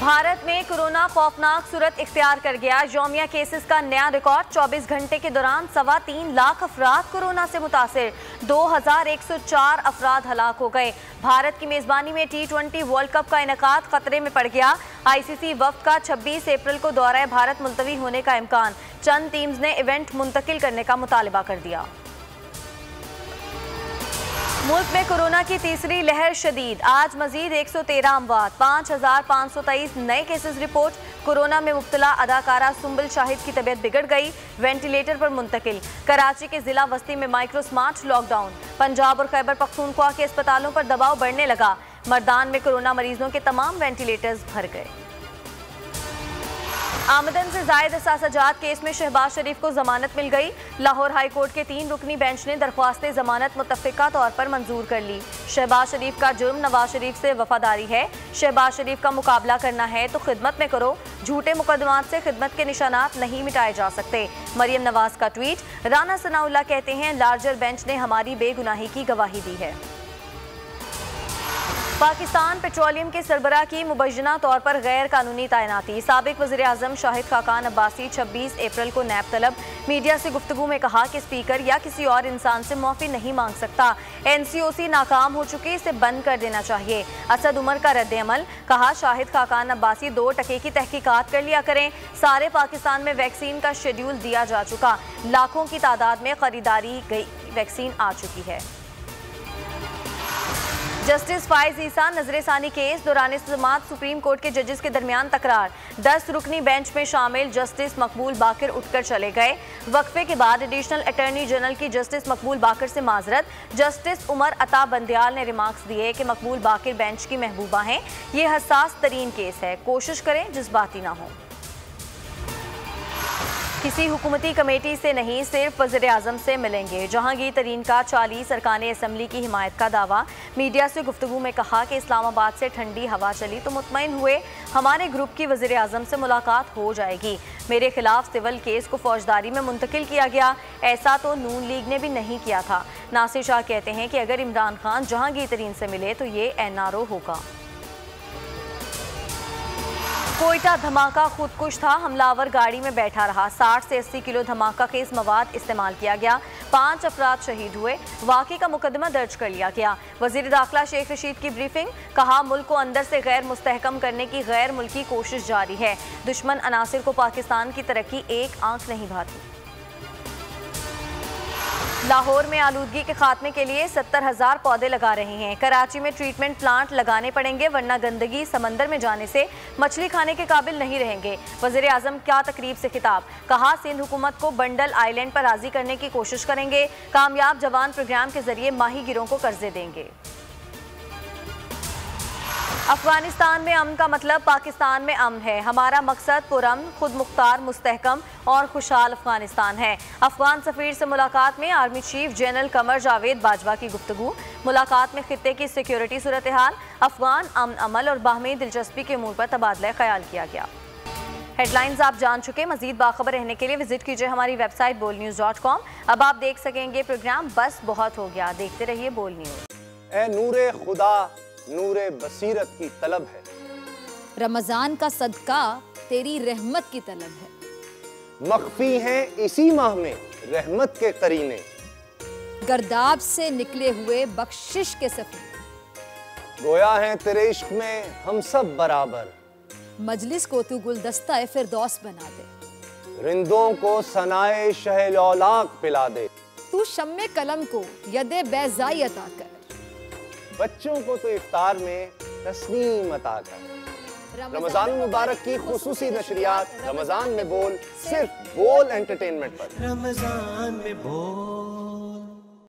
भारत में कोरोना खौफनाक सूरत इख्तियार कर गया। यौमिया केसेस का नया रिकॉर्ड। 24 घंटे के दौरान 3.25 लाख अफराद कोरोना से मुतासिर। 2104 अफराद हलाक हो गए। भारत की मेजबानी में T20 वर्ल्ड कप का इनेकाद खतरे में पड़ गया। ICC वफ्द का 26 अप्रैल को दौरा भारत मुलतवी होने का इम्कान। चंद टीम्स ने इवेंट मुंतकिल करने का मुतालबा कर दिया। मुल्क में कोरोना की तीसरी लहर शदीद। आज मजीद 113 अमवात, 5523 नए केसेस रिपोर्ट। कोरोना में मुब्तला अदाकारा सुंबल शाहिद की तबीयत बिगड़ गई, वेंटिलेटर पर मुंतकिल। कराची के जिला वस्ती में माइक्रो स्मार्ट लॉकडाउन। पंजाब और खैबर पख्तूनख्वा के अस्पतालों पर दबाव बढ़ने लगा। मर्दान में कोरोना मरीजों के तमाम वेंटिलेटर्स भर गए। आमदन से जायद असासजात केस में शहबाज शरीफ को जमानत मिल गई। लाहौर हाई कोर्ट के 3 रुकनी बेंच ने दरख्वास्त जमानत मुतफ़िका तौर पर मंजूर कर ली। शहबाज शरीफ का जुर्म नवाज शरीफ से वफादारी है। शहबाज शरीफ का मुकाबला करना है तो खिदमत में करो। झूठे मुकदमात से खिदमत के निशानात नहीं मिटाए जा सकते। मरियम नवाज का ट्वीट। राना सनाउल्लाह कहते हैं, लार्जर बेंच ने हमारी बेगुनाही की गवाही दी है। पाकिस्तान पेट्रोलियम के सरबराह की मुबैना तौर पर गैर कानूनी तैनाती। साबिक वज़ीर आज़म शाहिद खाकान अब्बासी 26 अप्रैल को नैब तलब। मीडिया से गुफ्तगू में कहा कि स्पीकर या किसी और इंसान से माफ़ी नहीं मांग सकता। NCOC नाकाम हो चुकी, इसे बंद कर देना चाहिए। असद उमर का रद्द अमल। कहा, शाहिद खाकान अब्बासी 2 टके की तहकीकात कर लिया करें। सारे पाकिस्तान में वैक्सीन का शेड्यूल दिया जा चुका। लाखों की तादाद में खरीदारी गई वैक्सीन आ चुकी है। जस्टिस फाइज ईसा नजरेसानी केस दौरान समाअत सुप्रीम कोर्ट के जजेस के दरमियान तकरार। 10 रुकनी बेंच में शामिल जस्टिस मकबूल बाकर उठकर चले गए। वक्फे के बाद एडिशनल अटॉर्नी जनरल की जस्टिस मकबूल बाकर से माजरत। जस्टिस उमर अता बंदियाल ने रिमार्क्स दिए कि मकबूल बाकर बेंच की महबूबा हैं। ये हसास तरीन केस है, कोशिश करें जज्बाती ना हो। किसी हुकूमती कमेटी से नहीं, सिर्फ वज़ीर आज़म से मिलेंगे। जहांगीर तरीन का 40 अरकान असम्बली की हिमायत का दावा। मीडिया से गुफ्तगू में कहा कि इस्लामाबाद से ठंडी हवा चली तो मुतमईन हुए। हमारे ग्रुप की वज़ीर आज़म से मुलाकात हो जाएगी। मेरे खिलाफ सिविल केस को फौजदारी में मुंतकिल किया गया। ऐसा तो नून लीग ने भी नहीं किया था। नासिर शाह कहते हैं कि अगर इमरान खान जहांगीर तरीन से मिले तो ये NRO होगा। कोयटा धमाका खुदकुश था। हमलावर गाड़ी में बैठा रहा। 60 से 80 किलो धमाका खेज मवाद इस्तेमाल किया गया। 5 अफराद शहीद हुए। वाक़े का मुकदमा दर्ज कर लिया गया। वज़ीर दाखिला शेख रशीद की ब्रीफिंग। कहा, मुल्क को अंदर से गैर मुस्तहकम करने की गैर मुल्की कोशिश जारी है। दुश्मन अनासिर को पाकिस्तान की तरक्की एक आंख नहीं भाती। लाहौर में आलूदगी के खात्मे के लिए 70,000 पौधे लगा रहे हैं। कराची में ट्रीटमेंट प्लांट लगाने पड़ेंगे, वरना गंदगी समंदर में जाने से मछली खाने के काबिल नहीं रहेंगे। वज़ीर आज़म का तकरीब से खिताब। कहा, सिंध हुकूमत को बंडल आइलैंड पर राजी करने की कोशिश करेंगे। कामयाब जवान प्रोग्राम के जरिए माही गिरों को कर्जे देंगे। अफगानिस्तान में अमन का मतलब पाकिस्तान में अमन है। हमारा मकसद पुरअमन, खुद मुख्तार, मुस्तहकम और खुशहाल अफगानिस्तान है। अफगान सफीर से मुलाकात में army chief general Qamar Javed Bajwa की गुफ्तगू। मुलाकात में खित्ते की सिक्योरिटी सूरत हाल, अफगान अमन अमल और बाहमी दिलचस्पी के अमूर पर तबादला ख्याल किया गया। हेडलाइंस आप जान चुके। मजीद बाखबर रहने के लिए विजिट कीजिए हमारी वेबसाइट bolnews.com। अब आप देख सकेंगे प्रोग्राम बस बहुत हो गया। देखते रहिए बोल न्यूज। ए नूरे खुदा, नूरे बसीरत की तलब है। रमजान का सदका तेरी रहमत की तलब है। मख्फी हैं इसी माह में रहमत के करीने। गर्दाब से निकले हुए बख्शिश के सफर। गोया है तेरे इश्क में हम सब बराबर। मजलिस को तू गुलदस्ता फिरदौस बना दे। रिंदों को सनाए शहलौलाक पिला दे। तू शम्मे कलम को यदे बैज़ाई अता कर। बच्चों को तो इफ्तार में तस्नीम अता कर। रमजान मुबारक की खुसूसी नशरियात रमजान में बोल, सिर्फ बोल एंटरटेनमेंट पर। रमजान में बोल।